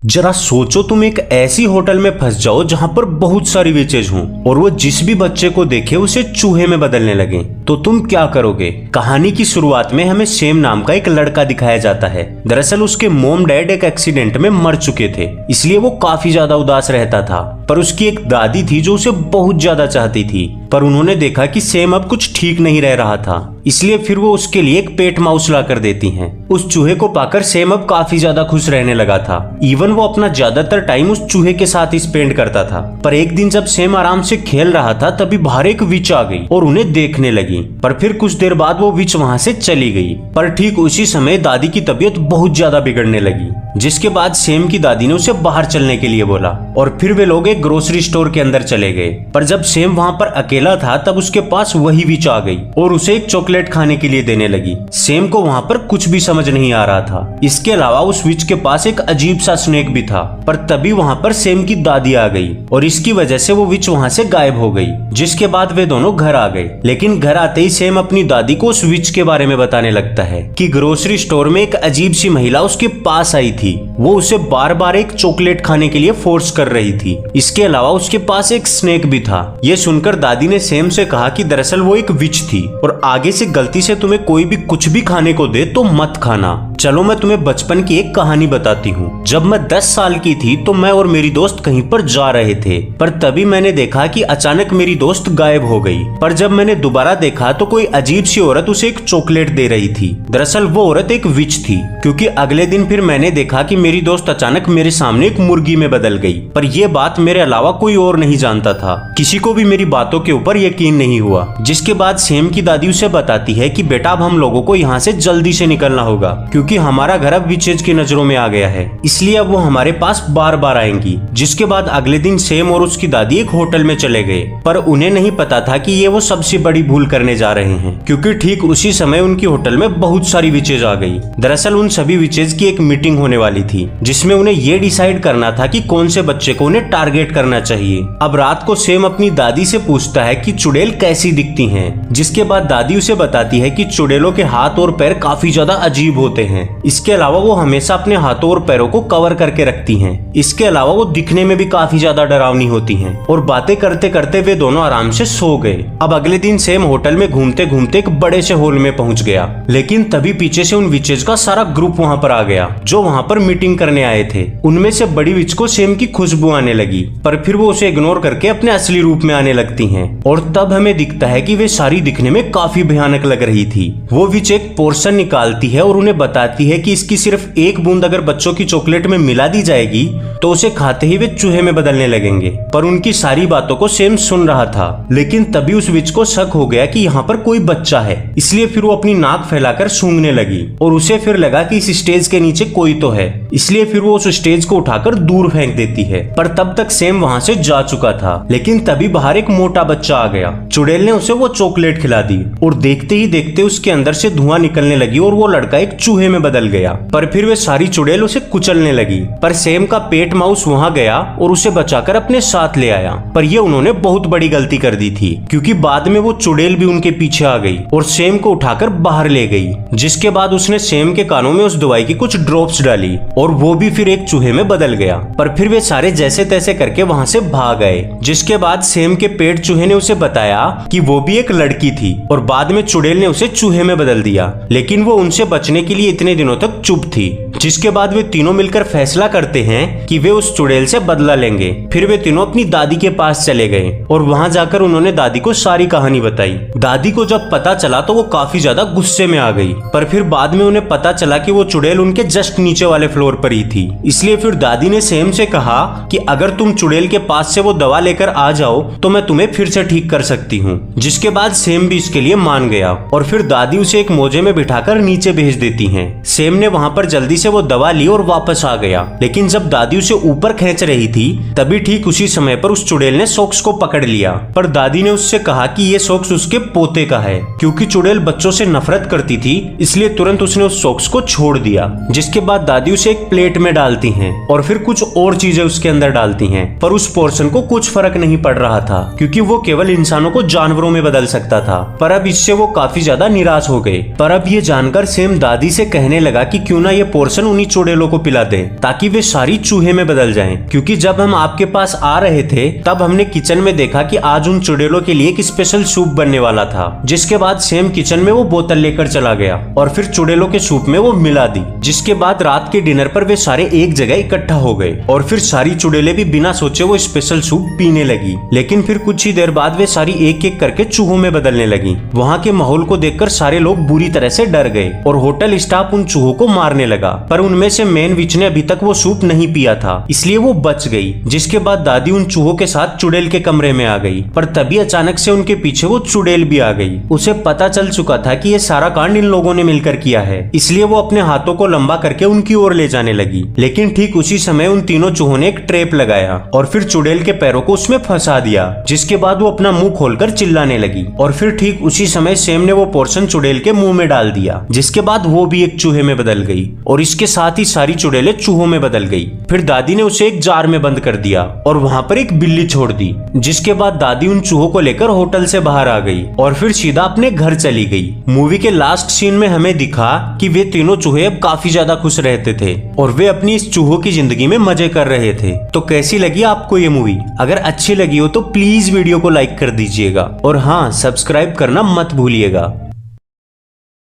जरा सोचो तुम एक ऐसी होटल में फंस जाओ जहां पर बहुत सारी विचेज हों और वो जिस भी बच्चे को देखे उसे चूहे में बदलने लगे, तो तुम क्या करोगे। कहानी की शुरुआत में हमें सेम नाम का एक लड़का दिखाया जाता है। दरअसल उसके मॉम डैड एक एक्सीडेंट में मर चुके थे, इसलिए वो काफी ज्यादा उदास रहता था। पर उसकी एक दादी थी जो उसे बहुत ज्यादा चाहती थी, पर उन्होंने देखा कि सेम अब कुछ ठीक नहीं रह रहा था, इसलिए फिर वो उसके लिए एक पेट माउस ला कर देती हैं। उस चूहे को पाकर सेम अब काफी ज्यादा खुश रहने लगा था। इवन वो अपना ज्यादातर टाइम उस चूहे के साथ ही स्पेंड करता था। पर एक दिन जब सेम आराम से खेल रहा था तभी बाहर एक विच आ गई और उन्हें देखने लगी। पर फिर कुछ देर बाद वो विच वहां से चली गई। पर ठीक उसी समय दादी की तबीयत बहुत ज्यादा बिगड़ने लगी, जिसके बाद सेम की दादी ने उसे बाहर चलने के लिए बोला और फिर वे लोग एक ग्रोसरी स्टोर के अंदर चले गए। पर जब सेम वहां पर अकेला था तब उसके पास वही विच आ गई और उसे एक चॉकलेट खाने के लिए देने लगी। सेम को वहां पर कुछ भी समझ नहीं आ रहा था। इसके अलावा उस विच के पास एक अजीब सा स्नेक भी था। पर तभी वहां पर सेम की दादी आ गई और इसकी वजह से वो विच वहां से गायब हो गई, जिसके बाद वे दोनों घर आ गए। लेकिन घर आते ही सेम अपनी दादी को उस विच के बारे में बताने लगता है कि ग्रोसरी स्टोर में एक अजीब सी महिला उसके पास आई थी। वो उसे बार बार एक चॉकलेट खाने के लिए फोर्स कर रही थी। इसके अलावा उसके पास एक स्नेक भी था। ये सुनकर दादी ने सेम से कहा कि दरअसल वो एक विच थी और आगे से गलती से तुम्हें कोई भी कुछ भी खाने को दे तो मत खाना। चलो मैं तुम्हें बचपन की एक कहानी बताती हूँ। जब मैं 10 साल की थी तो मैं और मेरी दोस्त कहीं पर जा रहे थे, पर तभी मैंने देखा कि अचानक मेरी दोस्त गायब हो गई। पर जब मैंने दोबारा देखा तो कोई अजीब सी औरत उसे एक चॉकलेट दे रही थी। दरअसल वो औरत एक विच थी, क्योंकि अगले दिन फिर मैंने देखा कि मेरी दोस्त अचानक मेरे सामने एक मुर्गी में बदल गई। पर यह बात मेरे अलावा कोई और नहीं जानता था। किसी को भी मेरी बातों के ऊपर यकीन नहीं हुआ। जिसके बाद सेम की दादी उसे बताती है कि बेटा अब हम लोगों को यहाँ से जल्दी से निकलना होगा, क्योंकि हमारा घर अब विचेज की नजरों में आ गया है, इसलिए अब वो हमारे पास बार बार आएंगी। जिसके बाद अगले दिन सेम और उसकी दादी एक होटल में चले गए, पर उन्हें नहीं पता था कि ये वो सबसे बड़ी भूल करने जा रहे हैं, क्योंकि ठीक उसी समय उनकी होटल में बहुत सारी विचेज आ गई। दरअसल उन सभी विचेज की एक मीटिंग होने वाली थी, जिसमें उन्हें ये डिसाइड करना था कि कौन से बच्चे को उन्हें टारगेट करना चाहिए। अब रात को सेम अपनी दादी से पूछता है कि चुड़ैल कैसी दिखती हैं, जिसके बाद दादी उसे बताती है कि चुड़ैलों के हाथ और पैर काफी ज्यादा अजीब होते हैं। इसके अलावा वो हमेशा अपने हाथों और पैरों को कवर करके रखती हैं। इसके अलावा वो दिखने में भी काफी ज्यादा डरावनी होती हैं। और बातें करते करते वे दोनों आराम से सो गए। अब अगले दिन सेम होटल में घूमते घूमते एक बड़े से हॉल में पहुंच गया, लेकिन तभी पीछे से उन विचेज का सारा ग्रुप वहां पर आ गया जो वहां पर मीटिंग करने आए थे। उनमें से बड़ी विच को सेम की खुशबू आने लगी, पर फिर वो उसे इग्नोर करके अपने असली रूप में आने लगती हैं। और तब हमें दिखता है कि वे सारी दिखने में काफी भयानक लग रही थी। वो विच एक पोर्शन निकालती है और उन्हें बताती है कि इसकी सिर्फ एक बूंद अगर बच्चों की चॉकलेट में मिला दी जाएगी तो उसे खाते ही वे चूहे में बदलने लगेंगे। पर उनकी सारी बातों को सेम सुन रहा था, लेकिन तभी उस विच को शक हो गया कि यहाँ पर कोई बच्चा है, इसलिए फिर वो अपनी नाक फैलाकर सूंघने लगी और उसे फिर लगा कि इस स्टेज के नीचे कोई तो है, इसलिए फिर वो उस स्टेज को उठाकर दूर फेंक देती है। पर तब तक सेम वहां से जा चुका था, लेकिन तभी बाहर एक मोटा बच्चा आ गया। चुड़ैल ने उसे वो चॉकलेट खिला दी और देखते ही देखते उसके अंदर से धुआं निकलने लगी और वो लड़का एक चूहे में बदल गया। पर फिर वे सारी चुड़ैल उसे कुचलने लगी। पर सेम का पेट माउस वहां गया और उसे बचाकर अपने साथ ले आया। पर ये उन्होंने बहुत बड़ी गलती कर दी थी, क्योंकि बाद में वो चुड़ैल भी उनके पीछे आ गई और सेम को उठाकर बाहर ले गई। जिसके बाद उसने सेम के कानों में उस दवाई की कुछ ड्रॉप्स डाली और वो भी फिर एक चूहे में बदल गया। पर फिर वे सारे जैसे तैसे करके वहां से भाग गए। जिसके बाद सेम के पेट चूहे ने उसे बताया कि वो भी एक लड़की थी और बाद में चुड़ैल ने उसे चूहे में बदल दिया, लेकिन वो उनसे बचने के लिए इतने दिनों तक चुप थी। जिसके बाद वे तीनों मिलकर फैसला करते हैं कि वे उस चुड़ैल से बदला लेंगे। फिर वे तीनों अपनी दादी के पास चले गए और वहां जाकर उन्होंने दादी को सारी कहानी बताई। दादी को जब पता चला तो वो काफी ज्यादा गुस्से में आ गई। पर फिर बाद में उन्हें पता चला कि वो चुड़ैल उनके जस्ट नीचे वाले फ्लोर पर ही थी, इसलिए फिर दादी ने सेम से कहा कि अगर तुम चुड़ैल के पास से वो दवा लेकर आ जाओ तो मैं तुम्हें फिर से ठीक कर सकती हूँ। जिसके बाद सेम भी इसके लिए मान गया और फिर दादी उसे एक मोजे में बिठाकर नीचे भेज देती हैं। सेम ने वहां पर जल्दी से वो दवा ली और वापस आ गया, लेकिन जब दादी उसे ऊपर खींच रही थी तभी ठीक उसी समय पर उस चुड़ैल ने सॉक्स को पकड़ लिया। पर दादी ने उससे कहा कि ये सॉक्स उसके पोते का है, क्योंकि चुड़ैल बच्चों से नफरत करती थी, इसलिए तुरंत उसने उस सॉक्स को छोड़ दिया। जिसके बाद दादी उसे एक प्लेट में डालती हैं और फिर कुछ और चीजें उसके अंदर डालती हैं। पर उस पोर्शन को कुछ फर्क नहीं पड़ रहा था, क्योंकि वो केवल इंसानों को जानवरों में बदल सकता था। पर अब इससे वो काफी ज्यादा निराश हो गए। पर अब ये जानकर सेम दादी से कहने लगा कि क्यों ना ये पोर्शन उन्हीं चुड़ैलों को पिला दे, ताकि वे सारी चूहे चूहे में बदल जाएं। क्योंकि जब हम आपके पास आ रहे थे तब हमने किचन में देखा कि आज उन चुड़ैलों के लिए एक स्पेशल सूप बनने वाला था। जिसके बाद सैम किचन में वो बोतल लेकर चला गया और फिर चुड़ैलों के सूप में वो मिला दी। जिसके बाद रात के डिनर पर वे सारे एक जगह इकट्ठा हो गए और फिर सारी चुड़ैलें भी बिना सोचे वो स्पेशल सूप पीने लगी। लेकिन फिर कुछ ही देर बाद वे सारी एक एक करके चूहों में बदलने लगी। वहाँ के माहौल को देखकर सारे लोग बुरी तरह से डर गए और होटल स्टाफ उन चूहों को मारने लगा। पर उनमें से मेन विच ने अभी तक वो सूप नहीं पिया था, इसलिए वो बच गई। जिसके बाद दादी उन चूहों के साथ चुड़ैल के कमरे में आ गई। पर तभी अचानक से उनके पीछे वो चुड़ैल भी आ गई। उसे पता चल चुका था कि ये सारा कांड इन लोगों ने मिलकर किया है, इसलिए वो अपने हाथों को लंबा करके उनकी ओर ले जाने लगी। लेकिन ठीक उसी समय उन तीनों चूहों ने एक ट्रैप लगाया और फिर चुड़ैल के पैरों को उसमें फंसा दिया। जिसके बाद वो अपना मुंह खोलकर चिल्लाने लगी और फिर ठीक उसी समय सैम ने वो पोर्शन चुड़ैल के मुंह में डाल दिया। जिसके बाद वो भी एक चूहे में बदल गई और इसके साथ ही सारी चुड़ैलें चूहों में बदल गई। फिर दादी ने उसे एक जार में बंद कर दिया और वहाँ पर एक बिल्ली छोड़ दी। जिसके बाद दादी उन चूहों को लेकर होटल से बाहर आ गई और फिर सीधा अपने घर चली गई। मूवी के लास्ट सीन में हमें दिखा कि वे तीनों चूहे अब काफी ज्यादा खुश रहते थे और वे अपनी इस चूहों की जिंदगी में मजे कर रहे थे। तो कैसी लगी आपको ये मूवी? अगर अच्छी लगी हो तो प्लीज वीडियो को लाइक कर दीजिएगा और हाँ, सब्सक्राइब करना मत भूलिएगा।